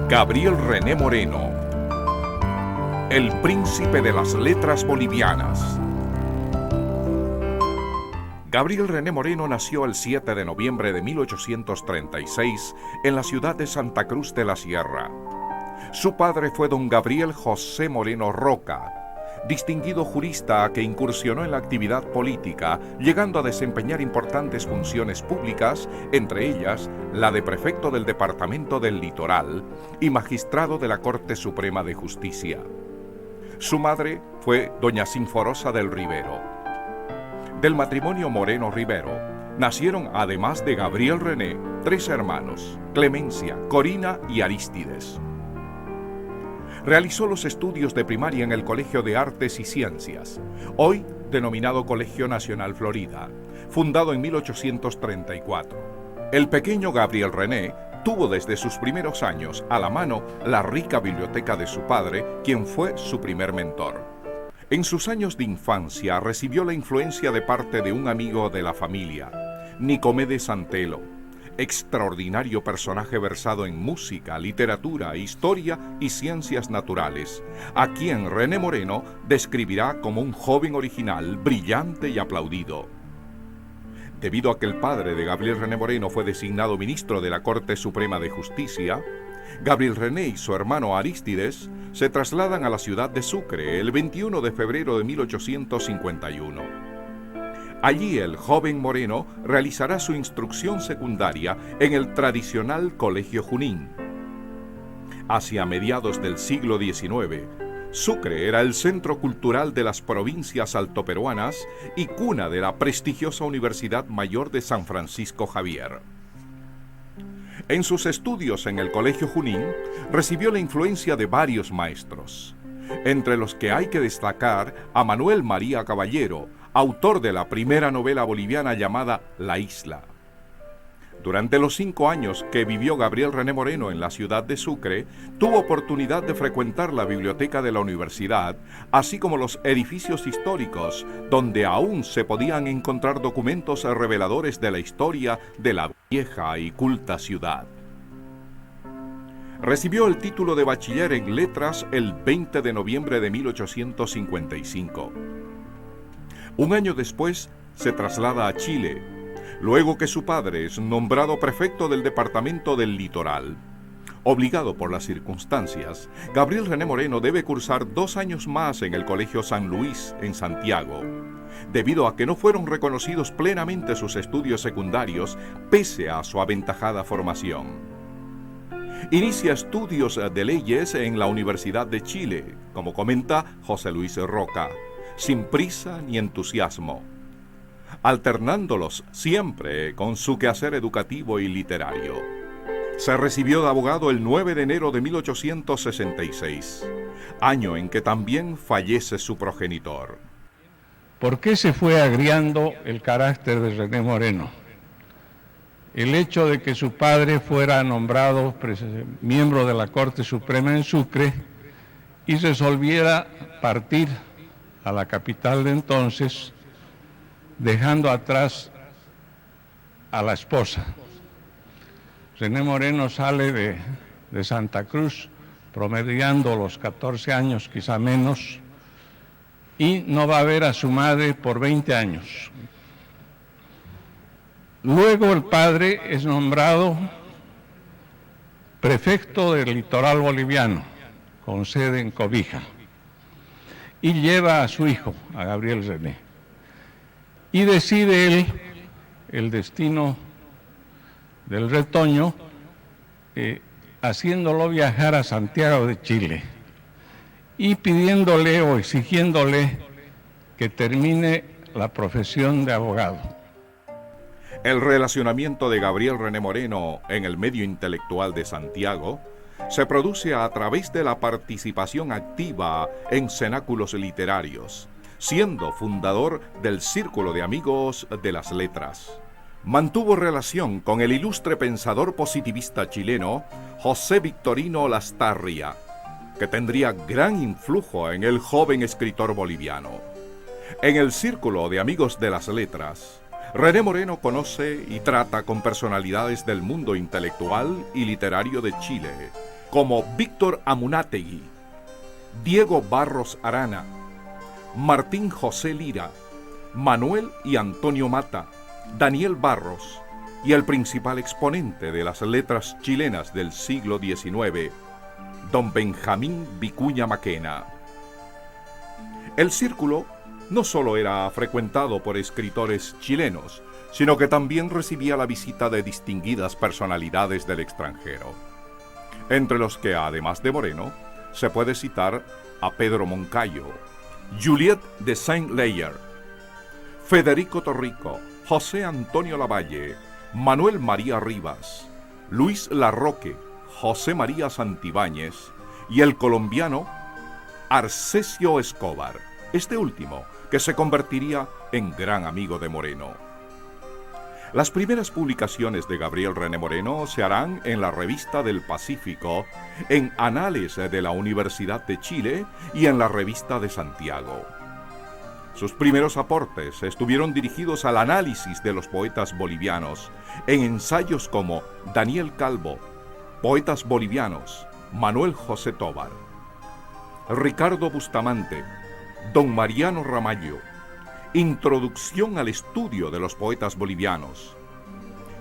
Gabriel René Moreno, el príncipe de las letras bolivianas. Gabriel René Moreno nació el 7 de noviembre de 1836 en la ciudad de Santa Cruz de la Sierra. Su padre fue don Gabriel José Moreno Roca, distinguido jurista que incursionó en la actividad política, llegando a desempeñar importantes funciones públicas, entre ellas la de prefecto del Departamento del Litoral y magistrado de la Corte Suprema de Justicia. Su madre fue doña Sinforosa del Rivero. Del matrimonio Moreno-Rivero nacieron, además de Gabriel René, 3 hermanos: Clemencia, Corina y Arístides. Realizó los estudios de primaria en el Colegio de Artes y Ciencias, hoy denominado Colegio Nacional Florida, fundado en 1834. El pequeño Gabriel René tuvo desde sus primeros años a la mano la rica biblioteca de su padre, quien fue su primer mentor. En sus años de infancia recibió la influencia de parte de un amigo de la familia, Nicomedes Santelo, extraordinario personaje versado en música, literatura, historia y ciencias naturales, a quien René Moreno describirá como un joven original, brillante y aplaudido. Debido a que el padre de Gabriel René Moreno fue designado ministro de la Corte Suprema de Justicia, Gabriel René y su hermano Arístides se trasladan a la ciudad de Sucre el 21 de febrero de 1851. Allí el joven Moreno realizará su instrucción secundaria en el tradicional Colegio Junín. Hacia mediados del siglo XIX, Sucre era el centro cultural de las provincias altoperuanas y cuna de la prestigiosa Universidad Mayor de San Francisco Javier. En sus estudios en el Colegio Junín recibió la influencia de varios maestros, entre los que hay que destacar a Manuel María Caballero, autor de la primera novela boliviana llamada La Isla. Durante los 5 años que vivió Gabriel René Moreno en la ciudad de Sucre, tuvo oportunidad de frecuentar la biblioteca de la universidad, así como los edificios históricos, donde aún se podían encontrar documentos reveladores de la historia de la vieja y culta ciudad. Recibió el título de bachiller en letras el 20 de noviembre de 1855. Un año después se traslada a Chile, luego que su padre es nombrado prefecto del Departamento del Litoral. Obligado por las circunstancias, Gabriel René Moreno debe cursar 2 años más en el Colegio San Luis, en Santiago, debido a que no fueron reconocidos plenamente sus estudios secundarios, pese a su aventajada formación. Inicia estudios de leyes en la Universidad de Chile, como comenta José Luis Roca, sin prisa ni entusiasmo, alternándolos siempre con su quehacer educativo y literario. Se recibió de abogado el 9 de enero de 1866, año en que también fallece su progenitor. ¿Por qué se fue agriando el carácter de René Moreno? El hecho de que su padre fuera nombrado miembro de la Corte Suprema en Sucre y resolviera partir a la capital de entonces, dejando atrás a la esposa. René Moreno sale de Santa Cruz, promediando los 14 años, quizá menos, y no va a ver a su madre por 20 años. Luego el padre es nombrado prefecto del litoral boliviano, con sede en Cobija, y lleva a su hijo, a Gabriel René, y decide él el destino del retoño, haciéndolo viajar a Santiago de Chile y pidiéndole o exigiéndole que termine la profesión de abogado. El relacionamiento de Gabriel René Moreno en el medio intelectual de Santiago se produce a través de la participación activa en cenáculos literarios, siendo fundador del Círculo de Amigos de las Letras. Mantuvo relación con el ilustre pensador positivista chileno José Victorino Lastarria, que tendría gran influjo en el joven escritor boliviano. En el Círculo de Amigos de las Letras, René Moreno conoce y trata con personalidades del mundo intelectual y literario de Chile, como Víctor Amunátegui, Diego Barros Arana, Martín José Lira, Manuel y Antonio Mata, Daniel Barros y el principal exponente de las letras chilenas del siglo XIX, don Benjamín Vicuña Maquena. El círculo no solo era frecuentado por escritores chilenos, sino que también recibía la visita de distinguidas personalidades del extranjero, entre los que, además de Moreno, se puede citar a Pedro Moncayo, Juliette de Saint-Leyer, Federico Torrico, José Antonio Lavalle, Manuel María Rivas, Luis Larroque, José María Santibáñez y el colombiano Arcesio Escobar, este último que se convertiría en gran amigo de Moreno. Las primeras publicaciones de Gabriel René Moreno se harán en la Revista del Pacífico, en Anales de la Universidad de Chile y en la Revista de Santiago. Sus primeros aportes estuvieron dirigidos al análisis de los poetas bolivianos, en ensayos como Daniel Calvo, Poetas Bolivianos, Manuel José Tovar, Ricardo Bustamante, don Mariano Ramallo, Introducción al estudio de los poetas bolivianos,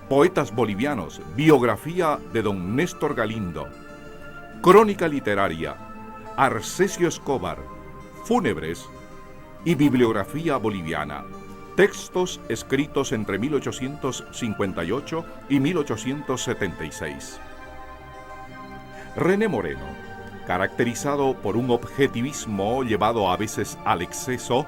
Poetas Bolivianos, biografía de don Néstor Galindo, Crónica literaria, Arcesio Escobar, Fúnebres y Bibliografía boliviana, textos escritos entre 1858 y 1876. René Moreno, caracterizado por un objetivismo llevado a veces al exceso,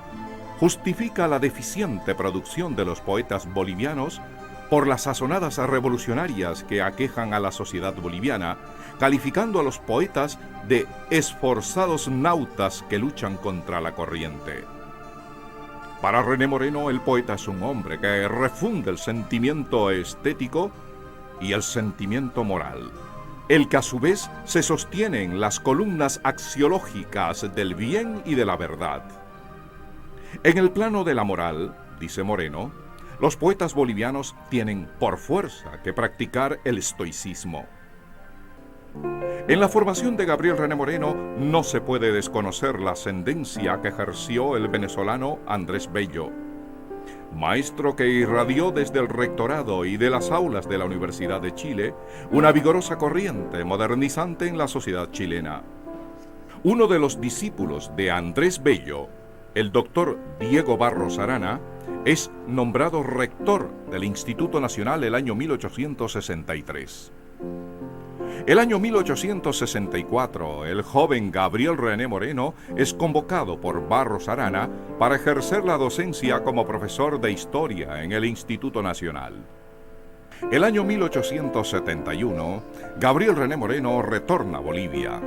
justifica la deficiente producción de los poetas bolivianos por las sazonadas revolucionarias que aquejan a la sociedad boliviana, calificando a los poetas de esforzados nautas que luchan contra la corriente. Para René Moreno, el poeta es un hombre que refunde el sentimiento estético y el sentimiento moral, el que a su vez se sostiene en las columnas axiológicas del bien y de la verdad. En el plano de la moral, dice Moreno, los poetas bolivianos tienen por fuerza que practicar el estoicismo. En la formación de Gabriel René Moreno no se puede desconocer la ascendencia que ejerció el venezolano Andrés Bello, maestro que irradió desde el rectorado y de las aulas de la Universidad de Chile una vigorosa corriente modernizante en la sociedad chilena. Uno de los discípulos de Andrés Bello, el doctor Diego Barros Arana, es nombrado rector del Instituto Nacional el año 1863. El año 1864, el joven Gabriel René Moreno es convocado por Barros Arana para ejercer la docencia como profesor de historia en el Instituto Nacional. El año 1871, Gabriel René Moreno retorna a Bolivia.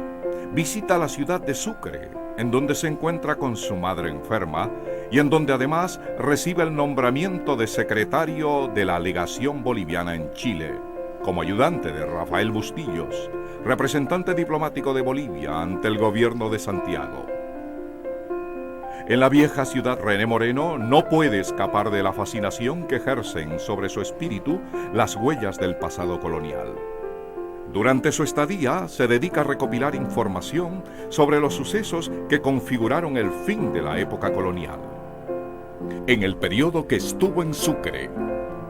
Visita la ciudad de Sucre, en donde se encuentra con su madre enferma y en donde además recibe el nombramiento de secretario de la legación boliviana en Chile, como ayudante de Rafael Bustillos, representante diplomático de Bolivia ante el gobierno de Santiago. En la vieja ciudad, René Moreno no puede escapar de la fascinación que ejercen sobre su espíritu las huellas del pasado colonial. Durante su estadía se dedica a recopilar información sobre los sucesos que configuraron el fin de la época colonial. En el periodo que estuvo en Sucre,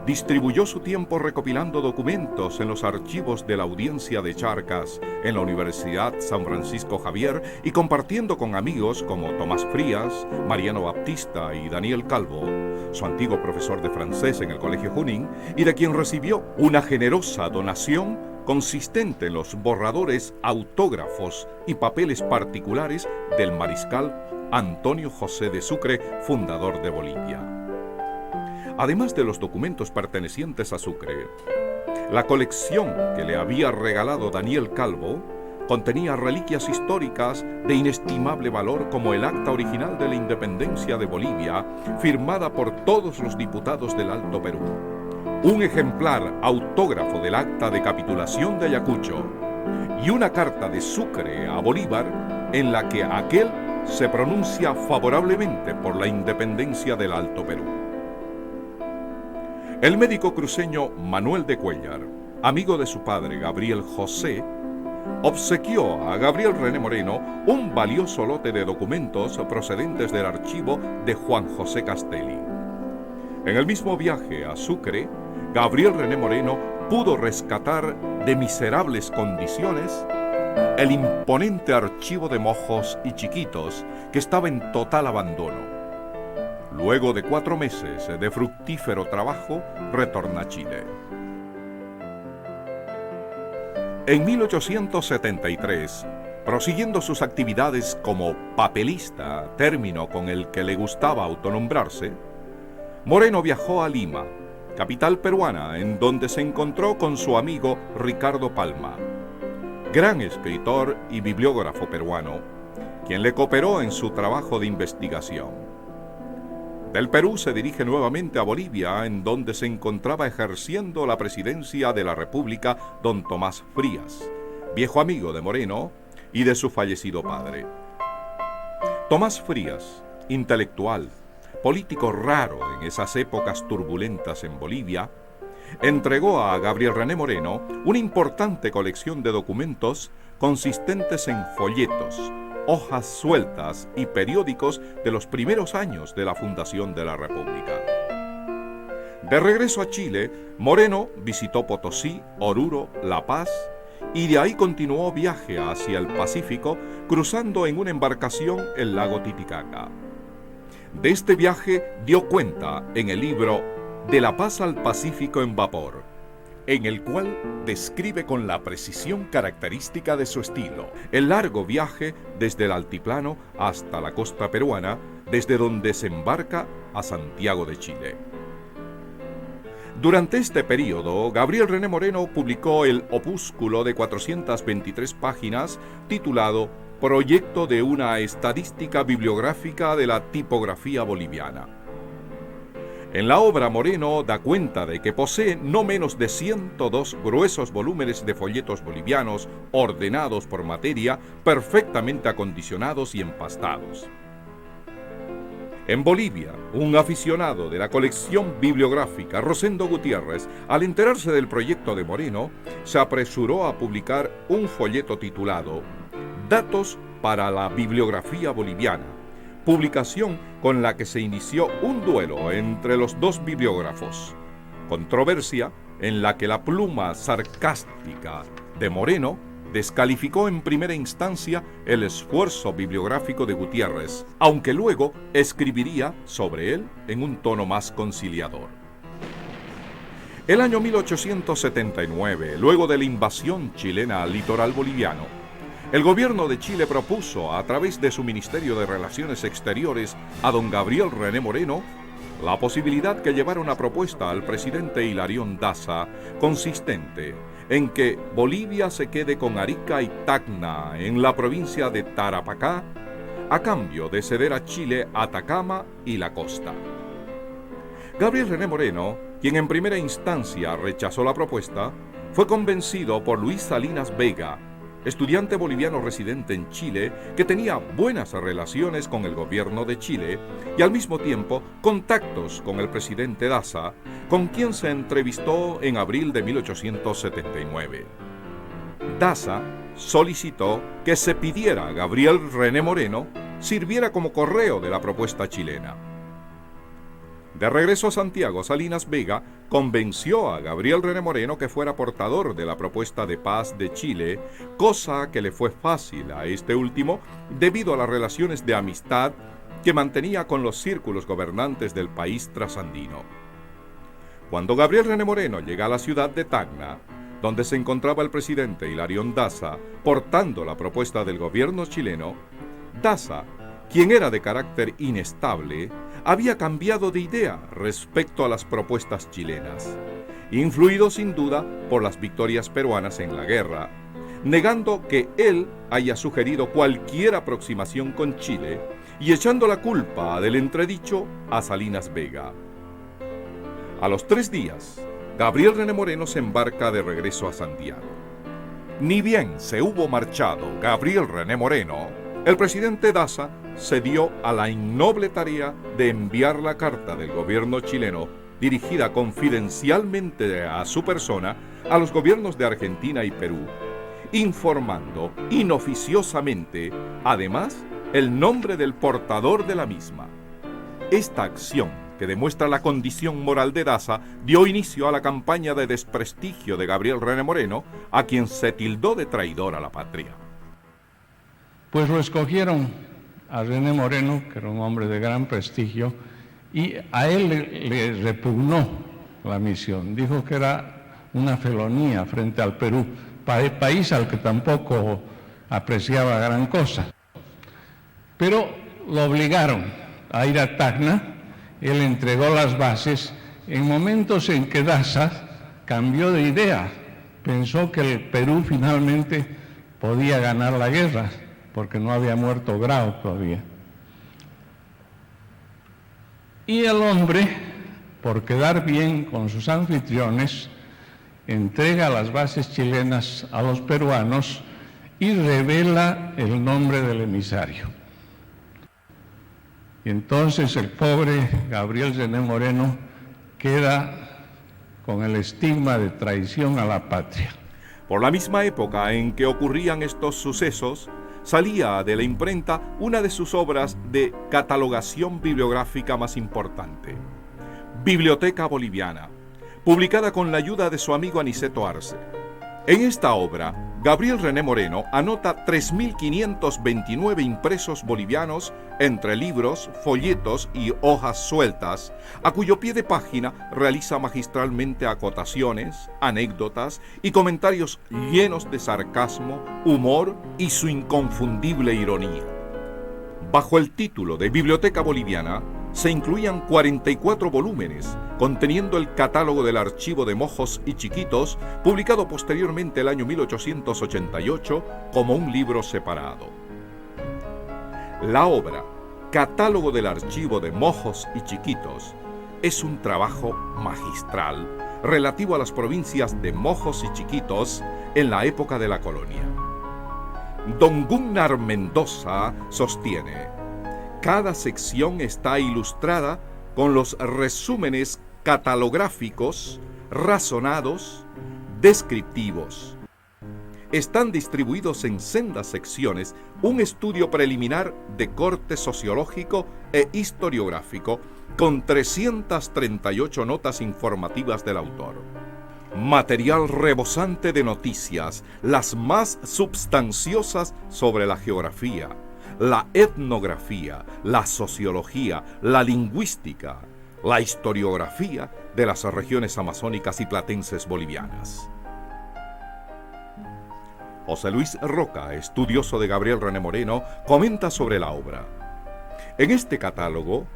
distribuyó su tiempo recopilando documentos en los archivos de la Audiencia de Charcas en la Universidad San Francisco Javier y compartiendo con amigos como Tomás Frías, Mariano Baptista y Daniel Calvo, su antiguo profesor de francés en el Colegio Junín, y de quien recibió una generosa donación consistente en los borradores, autógrafos y papeles particulares del mariscal Antonio José de Sucre, fundador de Bolivia. Además de los documentos pertenecientes a Sucre, la colección que le había regalado Daniel Calvo contenía reliquias históricas de inestimable valor como el acta original de la independencia de Bolivia, firmada por todos los diputados del Alto Perú, un ejemplar autógrafo del acta de capitulación de Ayacucho y una carta de Sucre a Bolívar en la que aquel se pronuncia favorablemente por la independencia del Alto Perú. El médico cruceño Manuel de Cuéllar, amigo de su padre Gabriel José, obsequió a Gabriel René Moreno un valioso lote de documentos procedentes del archivo de Juan José Castelli. En el mismo viaje a Sucre, Gabriel René Moreno pudo rescatar de miserables condiciones el imponente archivo de Mojos y Chiquitos, que estaba en total abandono. Luego de 4 meses de fructífero trabajo, retorna a Chile. En 1873, prosiguiendo sus actividades como papelista, término con el que le gustaba autonombrarse, Moreno viajó a Lima, capital peruana, en donde se encontró con su amigo Ricardo Palma, gran escritor y bibliógrafo peruano, quien le cooperó en su trabajo de investigación. Del Perú se dirige nuevamente a Bolivia, en donde se encontraba ejerciendo la presidencia de la República don Tomás Frías, viejo amigo de Moreno y de su fallecido padre. Tomás Frías, intelectual, político raro en esas épocas turbulentas en Bolivia, entregó a Gabriel René Moreno una importante colección de documentos consistentes en folletos, hojas sueltas y periódicos de los primeros años de la fundación de la República. De regreso a Chile, Moreno visitó Potosí, Oruro, La Paz y de ahí continuó viaje hacia el Pacífico, cruzando en una embarcación el lago Titicaca. De este viaje dio cuenta en el libro De la Paz al Pacífico en Vapor, en el cual describe con la precisión característica de su estilo el largo viaje desde el altiplano hasta la costa peruana, desde donde se embarca a Santiago de Chile. Durante este periodo, Gabriel René Moreno publicó el opúsculo de 423 páginas titulado Proyecto de una estadística bibliográfica de la tipografía boliviana. En la obra, Moreno da cuenta de que posee no menos de 102 gruesos volúmenes de folletos bolivianos ordenados por materia, perfectamente acondicionados y empastados. En Bolivia, un aficionado de la colección bibliográfica, Rosendo Gutiérrez, al enterarse del proyecto de Moreno, se apresuró a publicar un folleto titulado Datos para la bibliografía boliviana, publicación con la que se inició un duelo entre los dos bibliógrafos, controversia en la que la pluma sarcástica de Moreno descalificó en primera instancia el esfuerzo bibliográfico de Gutiérrez, aunque luego escribiría sobre él en un tono más conciliador. El año 1879, luego de la invasión chilena al litoral boliviano, el gobierno de Chile propuso, a través de su Ministerio de Relaciones Exteriores, a don Gabriel René Moreno, la posibilidad que llevara una propuesta al presidente Hilarión Daza, consistente en que Bolivia se quede con Arica y Tacna en la provincia de Tarapacá, a cambio de ceder a Chile Atacama y la costa. Gabriel René Moreno, quien en primera instancia rechazó la propuesta, fue convencido por Luis Salinas Vega, estudiante boliviano residente en Chile, que tenía buenas relaciones con el gobierno de Chile y al mismo tiempo contactos con el presidente Daza, con quien se entrevistó en abril de 1879. Daza solicitó que se pidiera a Gabriel René Moreno sirviera como correo de la propuesta chilena. De regreso a Santiago, Salinas Vega convenció a Gabriel René Moreno que fuera portador de la propuesta de paz de Chile, cosa que le fue fácil a este último debido a las relaciones de amistad que mantenía con los círculos gobernantes del país trasandino. Cuando Gabriel René Moreno llega a la ciudad de Tacna, donde se encontraba el presidente Hilarión Daza portando la propuesta del gobierno chileno, Daza, quien era de carácter inestable, había cambiado de idea respecto a las propuestas chilenas, influido sin duda por las victorias peruanas en la guerra, negando que él haya sugerido cualquier aproximación con Chile y echando la culpa del entredicho a Salinas Vega. A los 3 días, Gabriel René Moreno se embarca de regreso a Santiago. Ni bien se hubo marchado Gabriel René Moreno, el presidente Daza se dio a la innoble tarea de enviar la carta del gobierno chileno, dirigida confidencialmente a su persona, a los gobiernos de Argentina y Perú, informando inoficiosamente, además, el nombre del portador de la misma. Esta acción, que demuestra la condición moral de Daza, dio inicio a la campaña de desprestigio de Gabriel René Moreno, a quien se tildó de traidor a la patria. Pues lo escogieron a René Moreno, que era un hombre de gran prestigio, y a él le repugnó la misión. Dijo que era una felonía frente al Perú, país al que tampoco apreciaba gran cosa. Pero lo obligaron a ir a Tacna. Él entregó las bases en momentos en que Daza cambió de idea. Pensó que el Perú finalmente podía ganar la guerra, porque no había muerto Grau todavía. Y el hombre, por quedar bien con sus anfitriones, entrega las bases chilenas a los peruanos y revela el nombre del emisario. Y entonces el pobre Gabriel René Moreno queda con el estigma de traición a la patria. Por la misma época en que ocurrían estos sucesos, salía de la imprenta una de sus obras de catalogación bibliográfica más importante, Biblioteca Boliviana, publicada con la ayuda de su amigo Aniceto Arce. En esta obra, Gabriel René Moreno anota 3.529 impresos bolivianos entre libros, folletos y hojas sueltas, a cuyo pie de página realiza magistralmente acotaciones, anécdotas y comentarios llenos de sarcasmo, humor y su inconfundible ironía. Bajo el título de Biblioteca Boliviana, se incluían 44 volúmenes, conteniendo el catálogo del archivo de Mojos y Chiquitos, publicado posteriormente el año 1888 como un libro separado. La obra Catálogo del archivo de Mojos y Chiquitos es un trabajo magistral relativo a las provincias de Mojos y Chiquitos en la época de la colonia. Don Gunnar Mendoza sostiene: cada sección está ilustrada con los resúmenes catalográficos, razonados, descriptivos. Están distribuidos en sendas secciones, un estudio preliminar de corte sociológico e historiográfico, con 338 notas informativas del autor. Material rebosante de noticias, las más substanciosas sobre la geografía, la etnografía, la sociología, la lingüística, la historiografía de las regiones amazónicas y platenses bolivianas. José Luis Roca, estudioso de Gabriel René Moreno, comenta sobre la obra. En este catálogo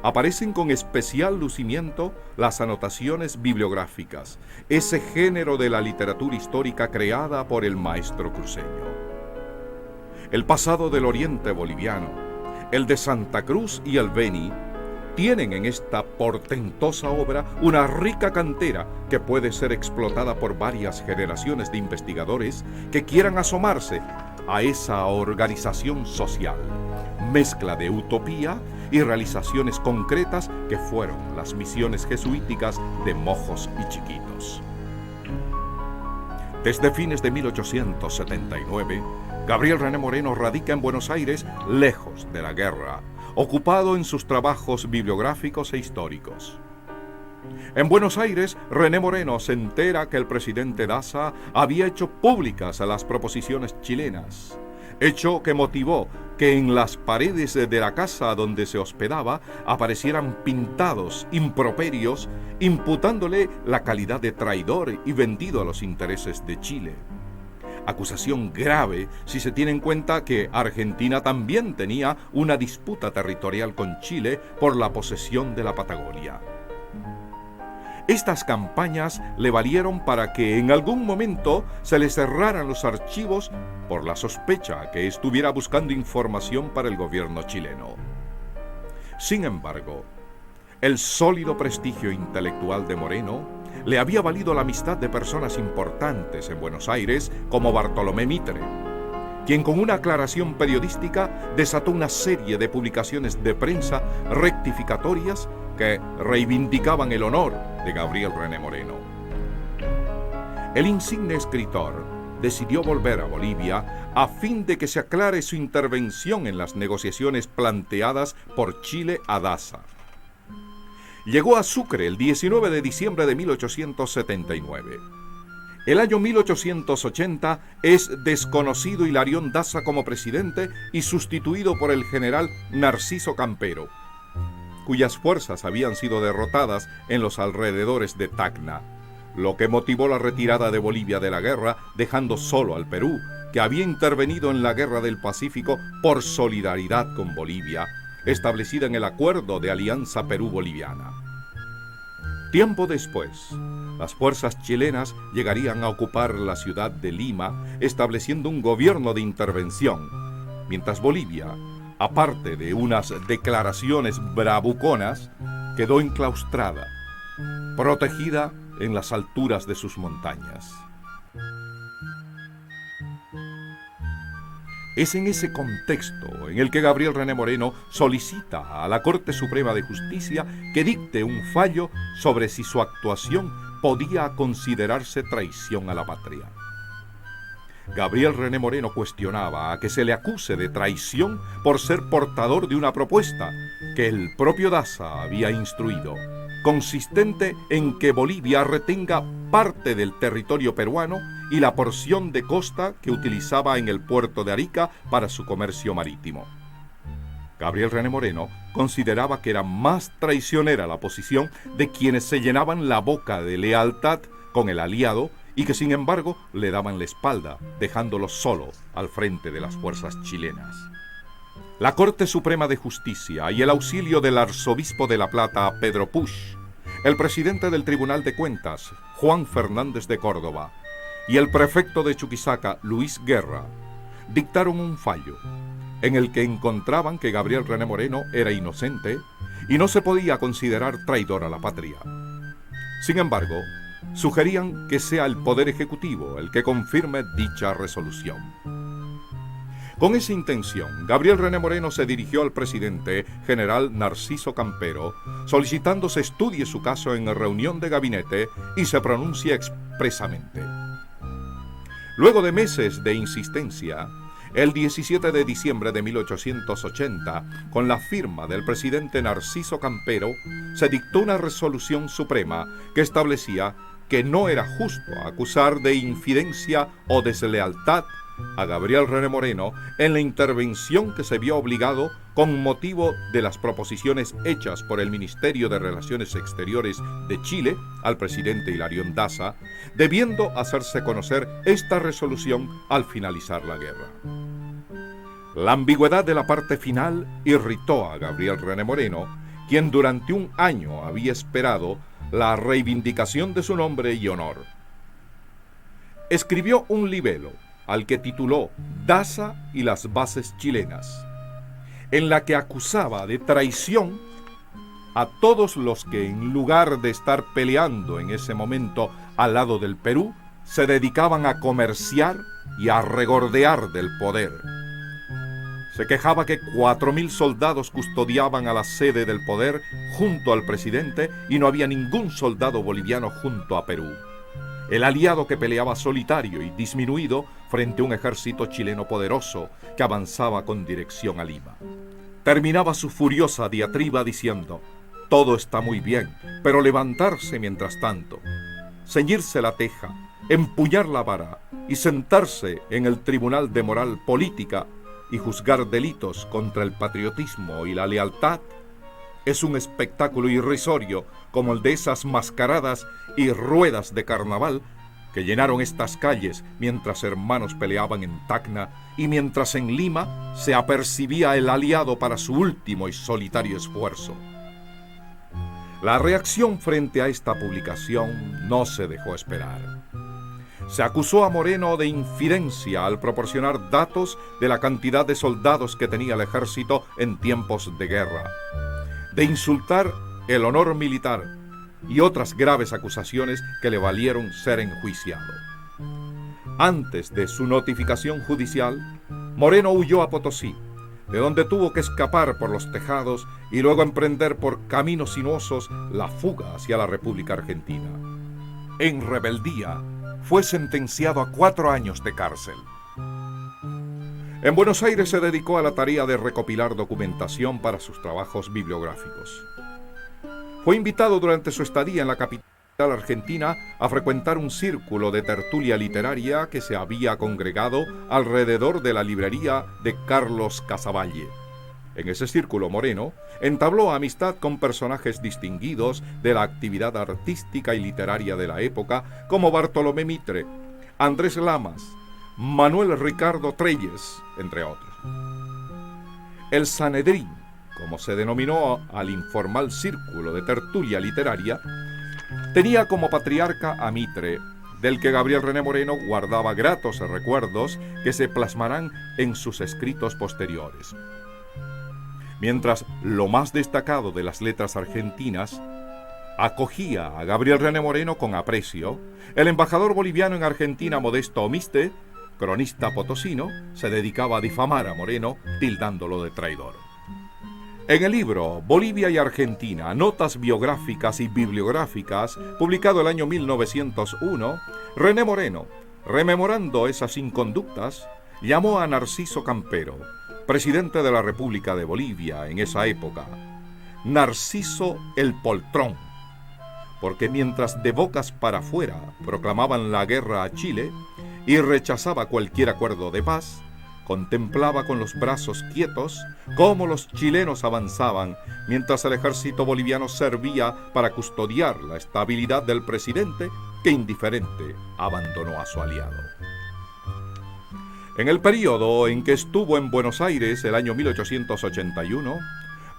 aparecen con especial lucimiento las anotaciones bibliográficas, ese género de la literatura histórica creada por el maestro cruceño. El pasado del oriente boliviano, el de Santa Cruz y el Beni, tienen en esta portentosa obra una rica cantera que puede ser explotada por varias generaciones de investigadores que quieran asomarse a esa organización social, mezcla de utopía y realizaciones concretas que fueron las misiones jesuíticas de Mojos y Chiquitos. Desde fines de 1879, Gabriel René Moreno radica en Buenos Aires, lejos de la guerra, ocupado en sus trabajos bibliográficos e históricos. En Buenos Aires, René Moreno se entera que el presidente Daza había hecho públicas las proposiciones chilenas, hecho que motivó que en las paredes de la casa donde se hospedaba aparecieran pintados improperios, imputándole la calidad de traidor y vendido a los intereses de Chile. Acusación grave si se tiene en cuenta que Argentina también tenía una disputa territorial con Chile por la posesión de la Patagonia. Estas campañas le valieron para que en algún momento se le cerraran los archivos por la sospecha que estuviera buscando información para el gobierno chileno. Sin embargo, el sólido prestigio intelectual de Moreno le había valido la amistad de personas importantes en Buenos Aires como Bartolomé Mitre, quien con una aclaración periodística desató una serie de publicaciones de prensa rectificatorias que reivindicaban el honor de Gabriel René Moreno. El insigne escritor decidió volver a Bolivia a fin de que se aclare su intervención en las negociaciones planteadas por Chile a Daza. Llegó a Sucre el 19 de diciembre de 1879. El año 1880 es desconocido Hilarión Daza como presidente y sustituido por el general Narciso Campero, cuyas fuerzas habían sido derrotadas en los alrededores de Tacna, lo que motivó la retirada de Bolivia de la guerra, dejando solo al Perú, que había intervenido en la Guerra del Pacífico por solidaridad con Bolivia, establecida en el Acuerdo de Alianza Perú-Boliviana. Tiempo después, las fuerzas chilenas llegarían a ocupar la ciudad de Lima, estableciendo un gobierno de intervención, mientras Bolivia, aparte de unas declaraciones bravuconas, quedó enclaustrada, protegida en las alturas de sus montañas. Es en ese contexto en el que Gabriel René Moreno solicita a la Corte Suprema de Justicia que dicte un fallo sobre si su actuación podía considerarse traición a la patria. Gabriel René Moreno cuestionaba a que se le acuse de traición por ser portador de una propuesta que el propio Daza había instruido, consistente en que Bolivia retenga parte del territorio peruano y la porción de costa que utilizaba en el puerto de Arica para su comercio marítimo. Gabriel René Moreno consideraba que era más traicionera la posición de quienes se llenaban la boca de lealtad con el aliado y que sin embargo le daban la espalda, dejándolo solo al frente de las fuerzas chilenas. La Corte Suprema de Justicia y el auxilio del arzobispo de La Plata, Pedro Puch, el presidente del Tribunal de Cuentas, Juan Fernández de Córdoba, y el prefecto de Chuquisaca, Luis Guerra, dictaron un fallo en el que encontraban que Gabriel René Moreno era inocente y no se podía considerar traidor a la patria. Sin embargo, sugerían que sea el Poder Ejecutivo el que confirme dicha resolución. Con esa intención, Gabriel René Moreno se dirigió al presidente general Narciso Campero, solicitando se estudie su caso en reunión de gabinete y se pronuncie expresamente. Luego de meses de insistencia, el 17 de diciembre de 1880, con la firma del presidente Narciso Campero, se dictó una resolución suprema que establecía que no era justo acusar de infidencia o deslealtad a Gabriel René Moreno en la intervención que se vio obligado con motivo de las proposiciones hechas por el Ministerio de Relaciones Exteriores de Chile al presidente Hilarión Daza, debiendo hacerse conocer esta resolución al finalizar la guerra. La ambigüedad de la parte final irritó a Gabriel René Moreno, quien durante un año había esperado la reivindicación de su nombre y honor. Escribió un libelo al que tituló Daza y las bases chilenas, en la que acusaba de traición a todos los que, en lugar de estar peleando en ese momento al lado del Perú, se dedicaban a comerciar y a regordear del poder. Se quejaba que 4.000 soldados custodiaban a la sede del poder junto al presidente y no había ningún soldado boliviano junto a Perú, el aliado que peleaba solitario y disminuido frente a un ejército chileno poderoso que avanzaba con dirección a Lima. Terminaba su furiosa diatriba diciendo: todo está muy bien, pero levantarse mientras tanto, ceñirse la teja, empuñar la vara y sentarse en el tribunal de moral política y juzgar delitos contra el patriotismo y la lealtad es un espectáculo irrisorio como el de esas mascaradas y ruedas de carnaval que llenaron estas calles mientras hermanos peleaban en Tacna y mientras en Lima se apercibía el aliado para su último y solitario esfuerzo. La reacción frente a esta publicación no se dejó esperar. Se acusó a Moreno de infidencia al proporcionar datos de la cantidad de soldados que tenía el ejército en tiempos de guerra, de insultar el honor militar y otras graves acusaciones que le valieron ser enjuiciado. Antes de su notificación judicial, Moreno huyó a Potosí, de donde tuvo que escapar por los tejados y luego emprender por caminos sinuosos la fuga hacia la República Argentina. En rebeldía, fue sentenciado a 4 años de cárcel. En Buenos Aires se dedicó a la tarea de recopilar documentación para sus trabajos bibliográficos. Fue invitado durante su estadía en la capital argentina a frecuentar un círculo de tertulia literaria que se había congregado alrededor de la librería de Carlos Casavalle. En ese círculo Moreno entabló amistad con personajes distinguidos de la actividad artística y literaria de la época, como Bartolomé Mitre, Andrés Lamas, Manuel Ricardo Trelles, entre otros. El Sanedrín, como se denominó al informal círculo de tertulia literaria, tenía como patriarca a Mitre, del que Gabriel René Moreno guardaba gratos recuerdos que se plasmarán en sus escritos posteriores. Mientras lo más destacado de las letras argentinas acogía a Gabriel René Moreno con aprecio, el embajador boliviano en Argentina, Modesto Omiste, cronista potosino, se dedicaba a difamar a Moreno, tildándolo de traidor. En el libro Bolivia y Argentina, notas biográficas y bibliográficas, publicado el año 1901, René Moreno, rememorando esas inconductas, llamó a Narciso Campero, presidente de la República de Bolivia en esa época, Narciso el Poltrón, porque mientras de bocas para afuera proclamaban la guerra a Chile y rechazaba cualquier acuerdo de paz, contemplaba con los brazos quietos cómo los chilenos avanzaban mientras el ejército boliviano servía para custodiar la estabilidad del presidente que indiferente abandonó a su aliado. En el periodo en que estuvo en Buenos Aires, el año 1881,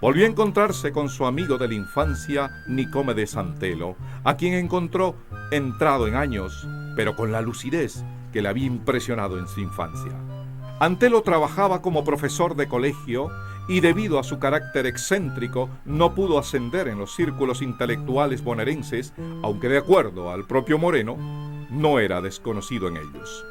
volvió a encontrarse con su amigo de la infancia, Nicómedes Santelo, a quien encontró entrado en años, pero con la lucidez que le había impresionado en su infancia. Antelo trabajaba como profesor de colegio y debido a su carácter excéntrico no pudo ascender en los círculos intelectuales bonaerenses, aunque de acuerdo al propio Moreno, no era desconocido en ellos.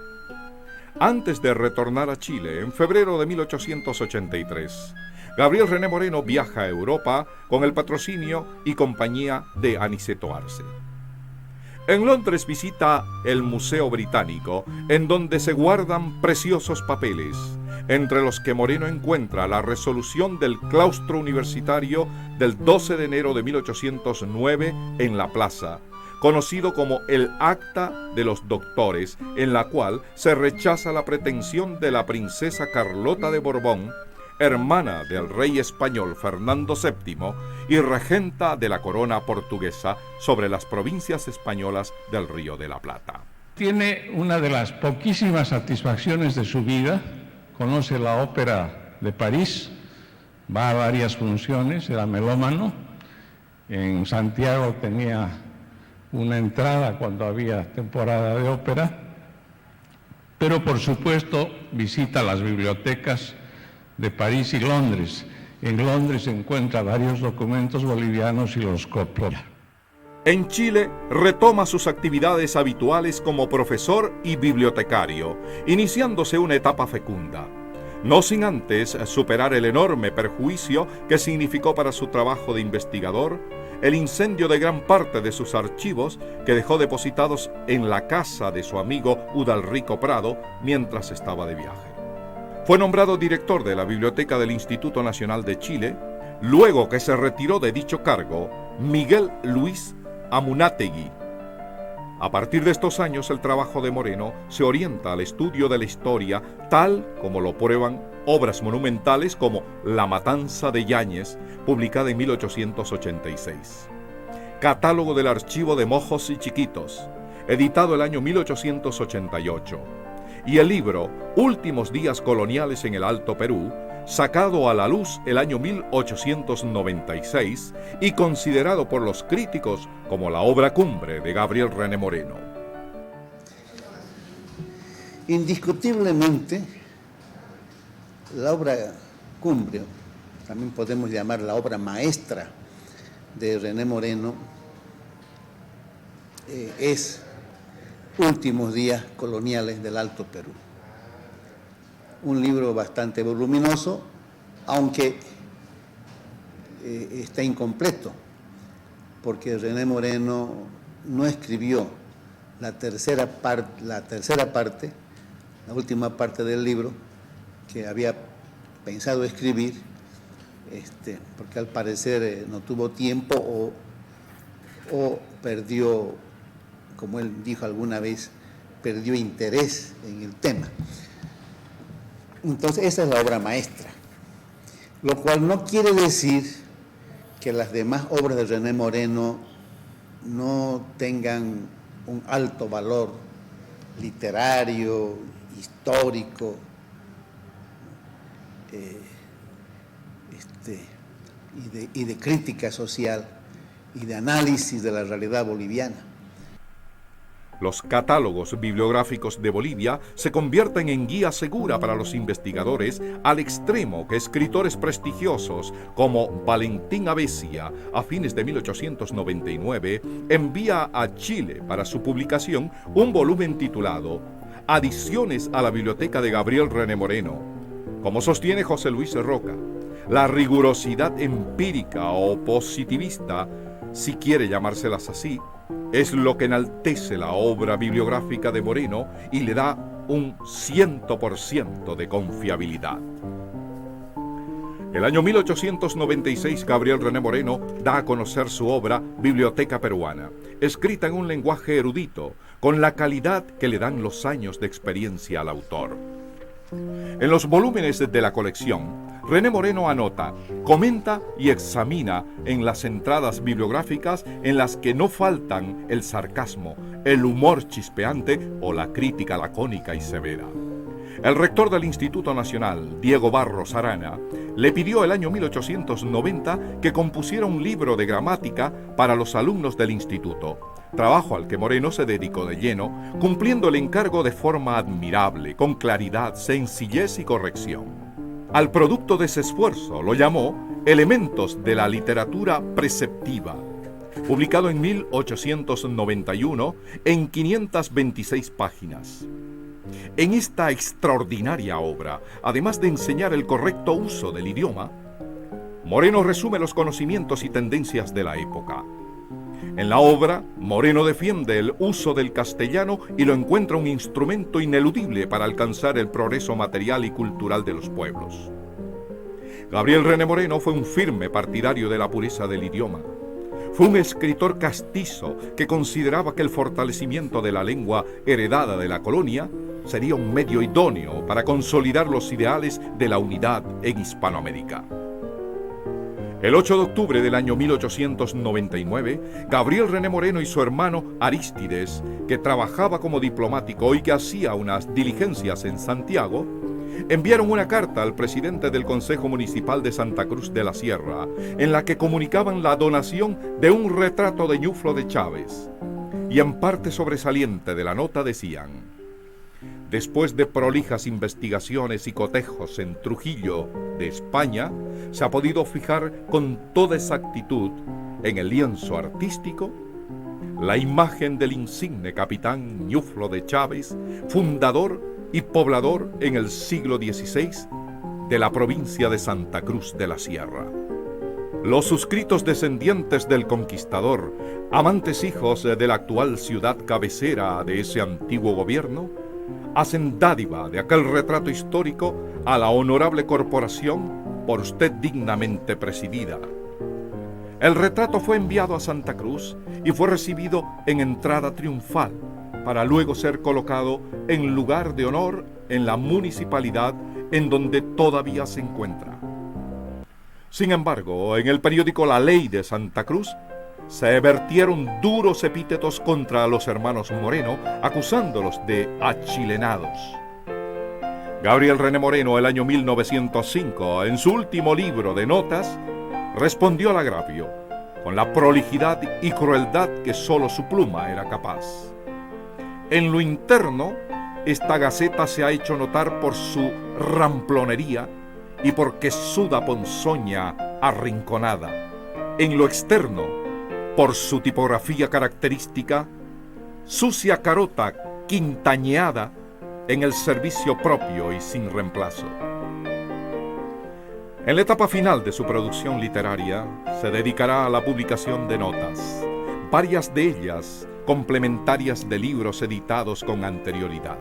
Antes de retornar a Chile, en febrero de 1883, Gabriel René Moreno viaja a Europa con el patrocinio y compañía de Aniceto Arce. En Londres visita el Museo Británico, en donde se guardan preciosos papeles, entre los que Moreno encuentra la resolución del claustro universitario del 12 de enero de 1809 en la plaza, conocido como el Acta de los Doctores, en la cual se rechaza la pretensión de la princesa Carlota de Borbón, hermana del rey español Fernando VII y regenta de la corona portuguesa sobre las provincias españolas del Río de la Plata. Tiene una de las poquísimas satisfacciones de su vida, conoce la ópera de París, va a varias funciones, era melómano, en Santiago tenía una entrada cuando había temporada de ópera, pero por supuesto visita las bibliotecas de París y Londres. En Londres encuentra varios documentos bolivianos y los copia. En Chile retoma sus actividades habituales como profesor y bibliotecario, iniciándose una etapa fecunda, no sin antes superar el enorme perjuicio que significó para su trabajo de investigador el incendio de gran parte de sus archivos que dejó depositados en la casa de su amigo Udalrico Prado mientras estaba de viaje. Fue nombrado director de la Biblioteca del Instituto Nacional de Chile, luego que se retiró de dicho cargo Miguel Luis Amunátegui. A partir de estos años, el trabajo de Moreno se orienta al estudio de la historia, tal como lo prueban obras monumentales como La Matanza de Yáñez, publicada en 1886. Catálogo del Archivo de Mojos y Chiquitos, editado el año 1888. Y el libro Últimos días coloniales en el Alto Perú, sacado a la luz el año 1896 y considerado por los críticos como la obra cumbre de Gabriel René Moreno. Indiscutiblemente, la obra cumbre, también podemos llamar la obra maestra de René Moreno, es Últimos días coloniales del Alto Perú. Un libro bastante voluminoso, aunque está incompleto, porque René Moreno no escribió la tercera parte, la última parte del libro que había pensado escribir, porque al parecer no tuvo tiempo o perdió, como él dijo alguna vez, perdió interés en el tema. Entonces esa es la obra maestra, lo cual no quiere decir que las demás obras de René Moreno no tengan un alto valor literario, histórico, y de crítica social y de análisis de la realidad boliviana. Los catálogos bibliográficos de Bolivia se convierten en guía segura para los investigadores, al extremo que escritores prestigiosos como Valentín Avesia, a fines de 1899, envía a Chile para su publicación un volumen titulado Adiciones a la Biblioteca de Gabriel René Moreno. Como sostiene José Luis Roca, la rigurosidad empírica o positivista, si quiere llamárselas así, es lo que enaltece la obra bibliográfica de Moreno y le da un 100% de confiabilidad. El año 1896, Gabriel René Moreno da a conocer su obra Biblioteca Peruana, escrita en un lenguaje erudito, con la calidad que le dan los años de experiencia al autor. En los volúmenes de la colección, René Moreno anota, comenta y examina en las entradas bibliográficas en las que no faltan el sarcasmo, el humor chispeante o la crítica lacónica y severa. El rector del Instituto Nacional, Diego Barros Arana, le pidió el año 1890 que compusiera un libro de gramática para los alumnos del instituto, trabajo al que Moreno se dedicó de lleno, cumpliendo el encargo de forma admirable, con claridad, sencillez y corrección. Al producto de ese esfuerzo lo llamó Elementos de la literatura preceptiva, publicado en 1891 en 526 páginas. En esta extraordinaria obra, además de enseñar el correcto uso del idioma, Moreno resume los conocimientos y tendencias de la época. En la obra, Moreno defiende el uso del castellano y lo encuentra un instrumento ineludible para alcanzar el progreso material y cultural de los pueblos. Gabriel René Moreno fue un firme partidario de la pureza del idioma. Fue un escritor castizo que consideraba que el fortalecimiento de la lengua heredada de la colonia sería un medio idóneo para consolidar los ideales de la unidad en Hispanoamérica. El 8 de octubre del año 1899, Gabriel René Moreno y su hermano Arístides, que trabajaba como diplomático y que hacía unas diligencias en Santiago, enviaron una carta al presidente del Consejo Municipal de Santa Cruz de la Sierra, en la que comunicaban la donación de un retrato de Ñuflo de Chávez. Y en parte sobresaliente de la nota decían: después de prolijas investigaciones y cotejos en Trujillo, de España, se ha podido fijar con toda exactitud en el lienzo artístico la imagen del insigne capitán Ñuflo de Chávez, fundador y poblador en el siglo XVI de la provincia de Santa Cruz de la Sierra. Los suscritos descendientes del conquistador, amantes hijos de la actual ciudad cabecera de ese antiguo gobierno, hacen dádiva de aquel retrato histórico a la honorable corporación por usted dignamente presidida. El retrato fue enviado a Santa Cruz y fue recibido en entrada triunfal, para luego ser colocado en lugar de honor en la municipalidad en donde todavía se encuentra. Sin embargo, en el periódico La Ley de Santa Cruz se vertieron duros epítetos contra los hermanos Moreno, acusándolos de achilenados. Gabriel René Moreno, el año 1905, en su último libro de notas, respondió al agravio con la prolijidad y crueldad que solo su pluma era capaz. En lo interno, esta gaceta se ha hecho notar por su ramplonería y porque suda ponzoña arrinconada. En lo externo, por su tipografía característica, sucia carota quintañeada en el servicio propio y sin reemplazo. En la etapa final de su producción literaria, se dedicará a la publicación de notas, varias de ellas complementarias de libros editados con anterioridad.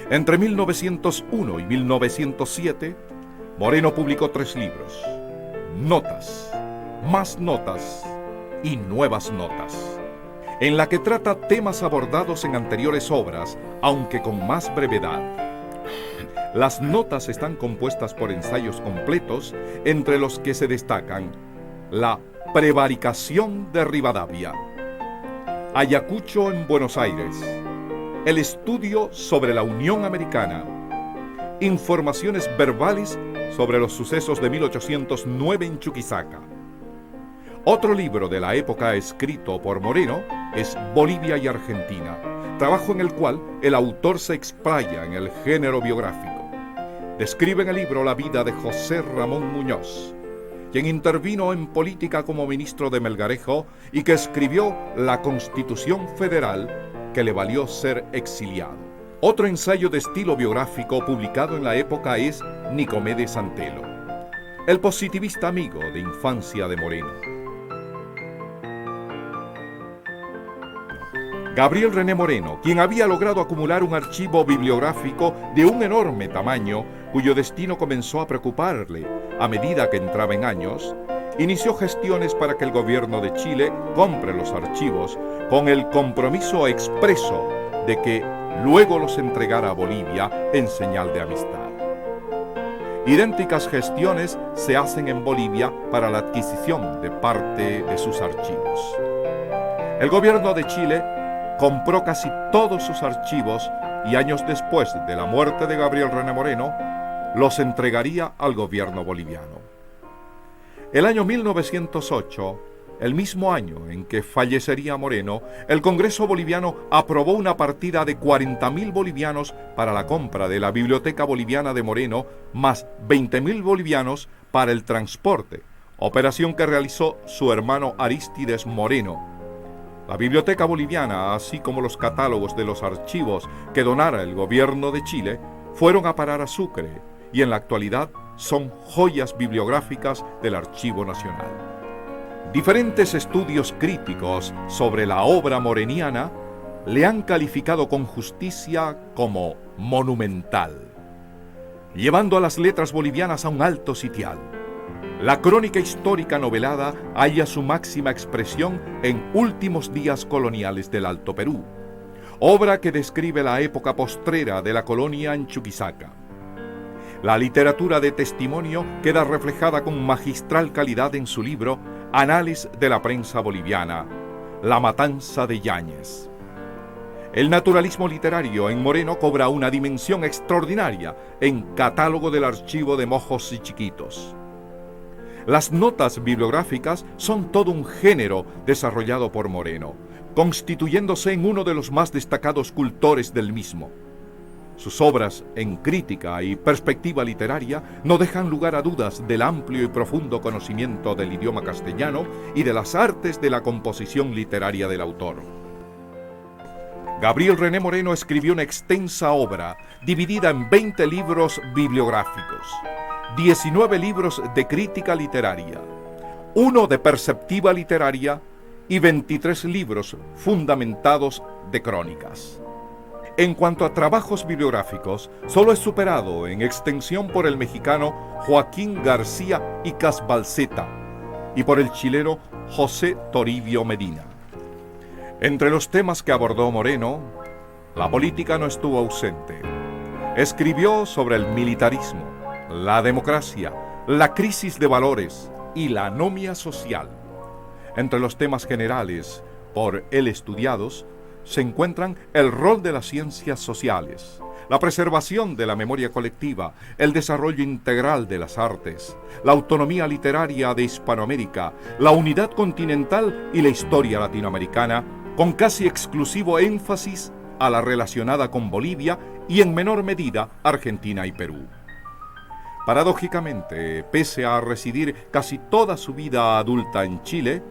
Entre 1901 y 1907, Moreno publicó 3 libros: Notas, Más Notas y Nuevas Notas, en la que trata temas abordados en anteriores obras, aunque con más brevedad. Las notas están compuestas por ensayos completos, entre los que se destacan La prevaricación de Rivadavia, Ayacucho en Buenos Aires, El estudio sobre la Unión Americana, Informaciones verbales sobre los sucesos de 1809 en Chuquisaca. Otro libro de la época escrito por Moreno es Bolivia y Argentina, trabajo en el cual el autor se explaya en el género biográfico. Describe en el libro la vida de José Ramón Muñoz, quien intervino en política como ministro de Melgarejo y que escribió la Constitución Federal que le valió ser exiliado. Otro ensayo de estilo biográfico publicado en la época es Nicomedes Antelo, el positivista amigo de infancia de Moreno. Gabriel René Moreno, quien había logrado acumular un archivo bibliográfico de un enorme tamaño, cuyo destino comenzó a preocuparle a medida que entraba en años, inició gestiones para que el gobierno de Chile compre los archivos con el compromiso expreso de que luego los entregara a Bolivia en señal de amistad. Idénticas gestiones se hacen en Bolivia para la adquisición de parte de sus archivos. El gobierno de Chile compró casi todos sus archivos y años después de la muerte de Gabriel René Moreno, los entregaría al gobierno boliviano. El año 1908, el mismo año en que fallecería Moreno, el Congreso boliviano aprobó una partida de 40.000 bolivianos para la compra de la Biblioteca Boliviana de Moreno, más 20.000 bolivianos para el transporte, operación que realizó su hermano Arístides Moreno. La Biblioteca Boliviana, así como los catálogos de los archivos que donara el gobierno de Chile, fueron a parar a Sucre y en la actualidad son joyas bibliográficas del Archivo Nacional. Diferentes estudios críticos sobre la obra moreniana le han calificado con justicia como monumental, llevando a las letras bolivianas a un alto sitial. La crónica histórica novelada halla su máxima expresión en Últimos días coloniales del Alto Perú, obra que describe la época postrera de la colonia en Chuquisaca. La literatura de testimonio queda reflejada con magistral calidad en su libro Anales de la prensa boliviana, La matanza de Yáñez. El naturalismo literario en Moreno cobra una dimensión extraordinaria en Catálogo del Archivo de Mojos y Chiquitos. Las notas bibliográficas son todo un género desarrollado por Moreno, constituyéndose en uno de los más destacados cultores del mismo. Sus obras en crítica y perspectiva literaria no dejan lugar a dudas del amplio y profundo conocimiento del idioma castellano y de las artes de la composición literaria del autor. Gabriel René Moreno escribió una extensa obra dividida en 20 libros bibliográficos, 19 libros de crítica literaria, 1 de perspectiva literaria y 23 libros fundamentados de crónicas. En cuanto a trabajos bibliográficos, solo es superado en extensión por el mexicano Joaquín García y Casbalceta y por el chileno José Toribio Medina. Entre los temas que abordó Moreno, la política no estuvo ausente. Escribió sobre el militarismo, la democracia, la crisis de valores y la anomia social. Entre los temas generales por él estudiados se encuentran el rol de las ciencias sociales, la preservación de la memoria colectiva, el desarrollo integral de las artes, la autonomía literaria de Hispanoamérica, la unidad continental y la historia latinoamericana, con casi exclusivo énfasis a la relacionada con Bolivia y en menor medida Argentina y Perú. Paradójicamente, pese a residir casi toda su vida adulta en Chile,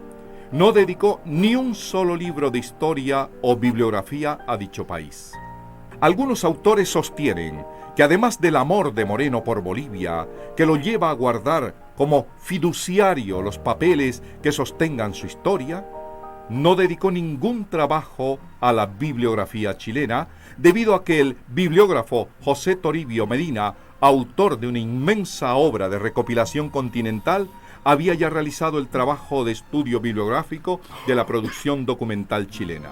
no dedicó ni un solo libro de historia o bibliografía a dicho país. Algunos autores sostienen que además del amor de Moreno por Bolivia, que lo lleva a guardar como fiduciario los papeles que sostengan su historia, no dedicó ningún trabajo a la bibliografía chilena, debido a que el bibliógrafo José Toribio Medina, autor de una inmensa obra de recopilación continental, había ya realizado el trabajo de estudio bibliográfico de la producción documental chilena.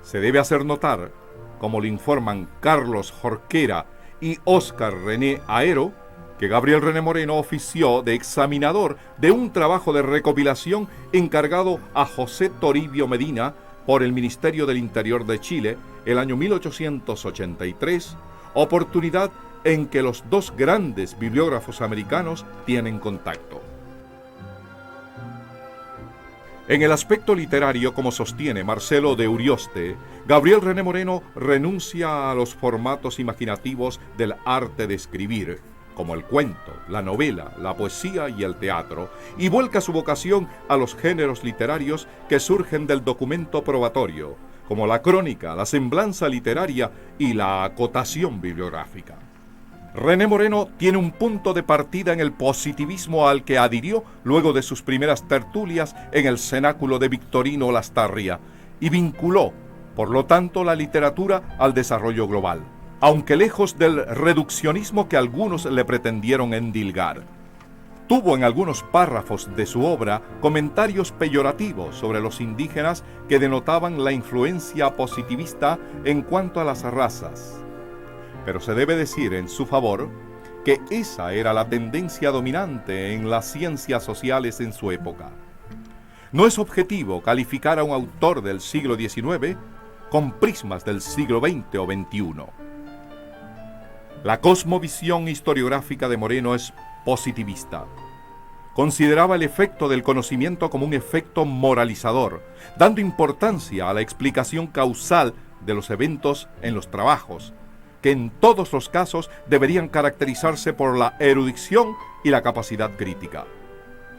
Se debe hacer notar, como lo informan Carlos Jorquera y Óscar René Aero, que Gabriel René Moreno ofició de examinador de un trabajo de recopilación encargado a José Toribio Medina por el Ministerio del Interior de Chile el año 1883, oportunidad en que los dos grandes bibliógrafos americanos tienen contacto. En el aspecto literario, como sostiene Marcelo de Urioste, Gabriel René Moreno renuncia a los formatos imaginativos del arte de escribir, como el cuento, la novela, la poesía y el teatro, y vuelca su vocación a los géneros literarios que surgen del documento probatorio, como la crónica, la semblanza literaria y la acotación bibliográfica. René Moreno tiene un punto de partida en el positivismo al que adhirió luego de sus primeras tertulias en el cenáculo de Victorino Lastarria y vinculó, por lo tanto, la literatura al desarrollo global, aunque lejos del reduccionismo que algunos le pretendieron endilgar. Tuvo en algunos párrafos de su obra comentarios peyorativos sobre los indígenas que denotaban la influencia positivista en cuanto a las razas. Pero se debe decir en su favor que esa era la tendencia dominante en las ciencias sociales en su época. No es objetivo calificar a un autor del siglo XIX con prismas del siglo XX o XXI. La cosmovisión historiográfica de Moreno es positivista. Consideraba el efecto del conocimiento como un efecto moralizador, dando importancia a la explicación causal de los eventos en los trabajos, que en todos los casos deberían caracterizarse por la erudición y la capacidad crítica.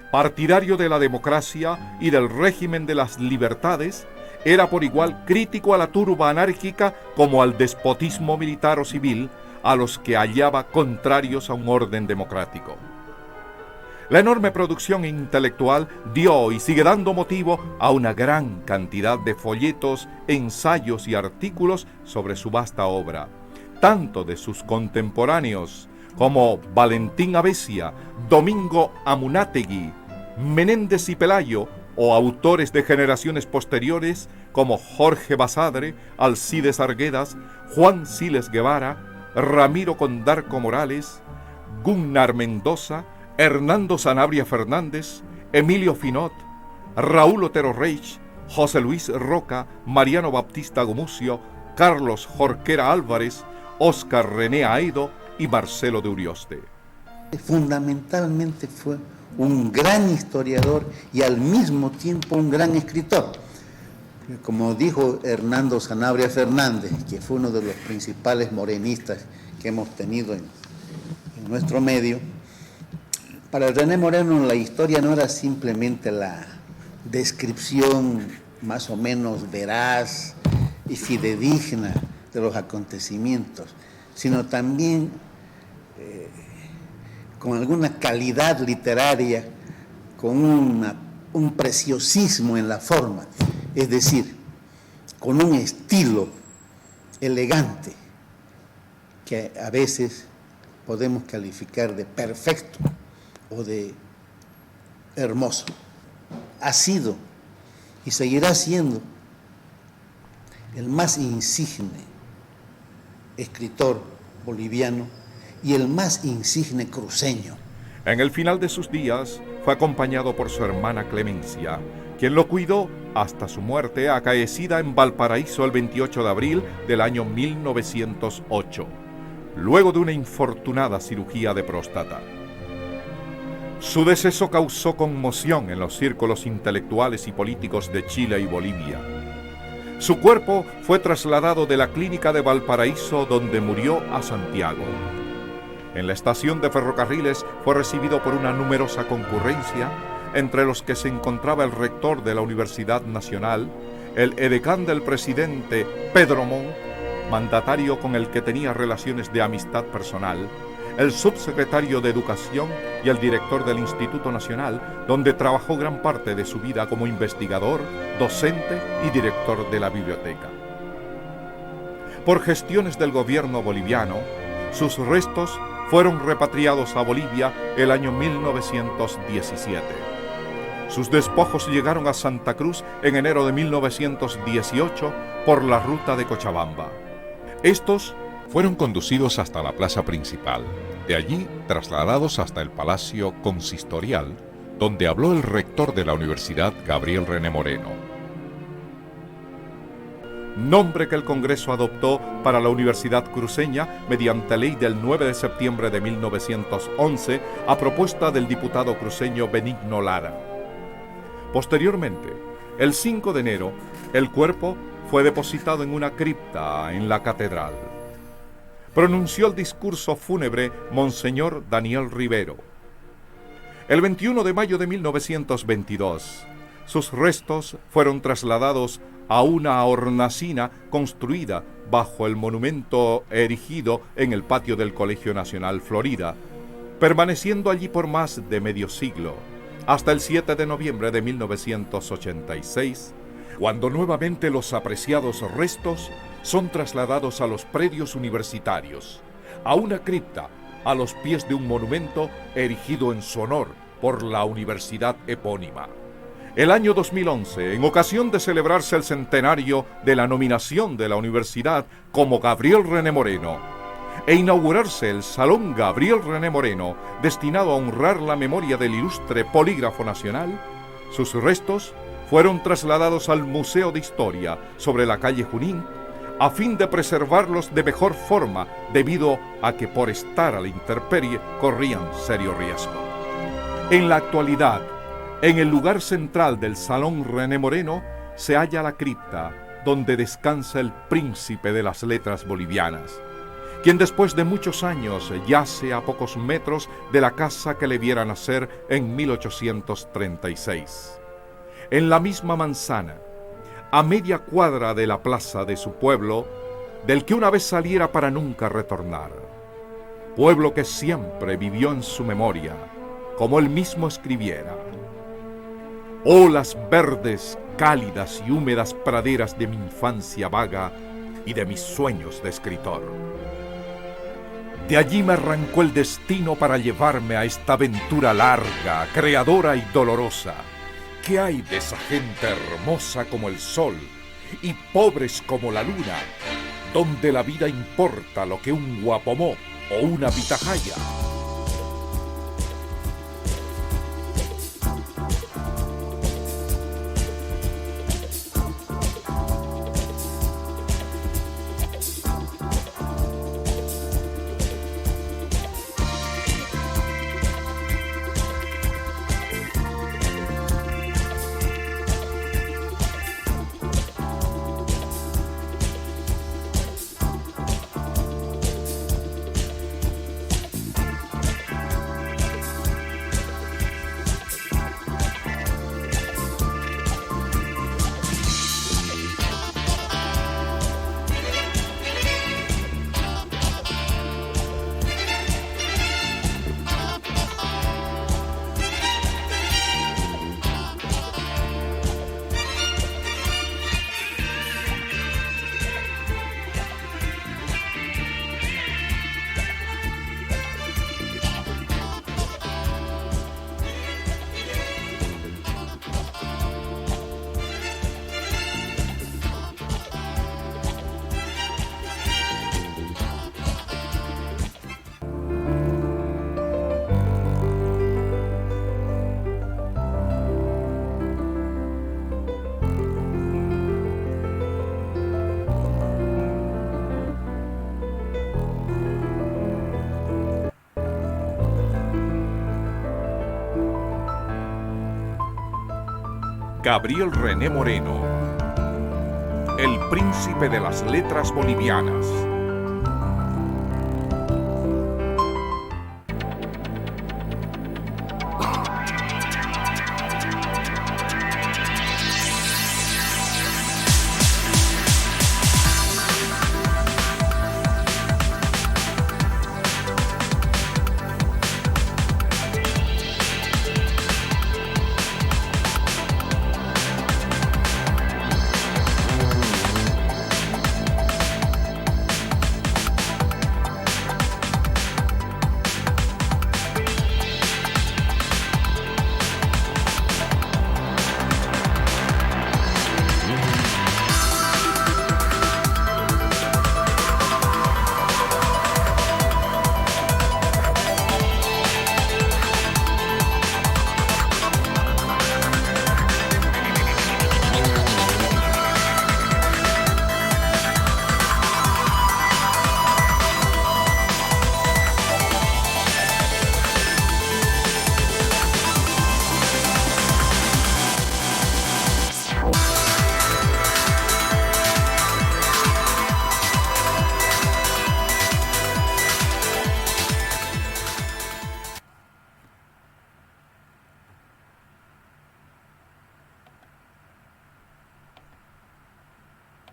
Partidario de la democracia y del régimen de las libertades, era por igual crítico a la turba anárquica como al despotismo militar o civil, a los que hallaba contrarios a un orden democrático. La enorme producción intelectual dio y sigue dando motivo a una gran cantidad de folletos, ensayos y artículos sobre su vasta obra, tanto de sus contemporáneos como Valentín Avesia, Domingo Amunátegui, Menéndez y Pelayo, o autores de generaciones posteriores como Jorge Basadre, Alcides Arguedas, Juan Siles Guevara, Ramiro Condarco Morales, Gunnar Mendoza, Hernando Sanabria Fernández, Emilio Finot, Raúl Otero Reich, José Luis Roca, Mariano Baptista Gumucio, Carlos Jorquera Álvarez, Óscar René Aedo y Marcelo de Urioste. Fundamentalmente fue un gran historiador y al mismo tiempo un gran escritor. Como dijo Hernando Sanabria Fernández, que fue uno de los principales morenistas que hemos tenido en nuestro medio, para René Moreno la historia no era simplemente la descripción más o menos veraz y fidedigna de los acontecimientos, sino también con alguna calidad literaria, con un preciosismo en la forma, es decir, con un estilo elegante que a veces podemos calificar de perfecto o de hermoso. Ha sido y seguirá siendo el más insigne escritor boliviano y el más insigne cruceño. En el final de sus días fue acompañado por su hermana Clemencia, quien lo cuidó hasta su muerte acaecida en Valparaíso el 28 de abril del año 1908, luego de una infortunada cirugía de próstata. Su deceso causó conmoción en los círculos intelectuales y políticos de Chile y Bolivia. Su cuerpo fue trasladado de la clínica de Valparaíso, donde murió, a Santiago. En la estación de ferrocarriles fue recibido por una numerosa concurrencia, entre los que se encontraba el rector de la Universidad Nacional, el edecán del presidente Pedro Montt, mandatario con el que tenía relaciones de amistad personal, el subsecretario de Educación y el director del Instituto Nacional, donde trabajó gran parte de su vida como investigador, docente y director de la biblioteca. Por gestiones del gobierno boliviano, sus restos fueron repatriados a Bolivia el año 1917. Sus despojos llegaron a Santa Cruz en enero de 1918 por la ruta de Cochabamba. Estos fueron conducidos hasta la plaza principal, de allí trasladados hasta el Palacio Consistorial, donde habló el rector de la Universidad, Gabriel René Moreno. Nombre que el Congreso adoptó para la Universidad Cruceña mediante ley del 9 de septiembre de 1911 a propuesta del diputado cruceño Benigno Lara. Posteriormente, el 5 de enero, el cuerpo fue depositado en una cripta en la catedral. Pronunció el discurso fúnebre Monseñor Daniel Rivero. El 21 de mayo de 1922, sus restos fueron trasladados a una hornacina construida bajo el monumento erigido en el patio del Colegio Nacional Florida, permaneciendo allí por más de medio siglo, hasta el 7 de noviembre de 1986, cuando nuevamente los apreciados restos son trasladados a los predios universitarios, a una cripta a los pies de un monumento erigido en su honor por la universidad epónima. El año 2011, en ocasión de celebrarse el centenario de la nominación de la universidad como Gabriel René Moreno, e inaugurarse el Salón Gabriel René Moreno, destinado a honrar la memoria del ilustre polígrafo nacional, sus restos fueron trasladados al Museo de Historia sobre la calle Junín, a fin de preservarlos de mejor forma, debido a que por estar a la intemperie corrían serio riesgo. En la actualidad, en el lugar central del Salón René Moreno se halla la cripta donde descansa el príncipe de las letras bolivianas, quien después de muchos años yace a pocos metros de la casa que le viera nacer en 1836. En la misma manzana, a media cuadra de la plaza de su pueblo, del que una vez saliera para nunca retornar. Pueblo que siempre vivió en su memoria, como él mismo escribiera: oh, las verdes, cálidas y húmedas praderas de mi infancia vaga y de mis sueños de escritor. De allí me arrancó el destino para llevarme a esta aventura larga, creadora y dolorosa. ¿Qué hay de esa gente hermosa como el sol y pobres como la luna, donde la vida importa lo que un guapomó o una pitahaya? Gabriel René Moreno, el príncipe de las letras bolivianas.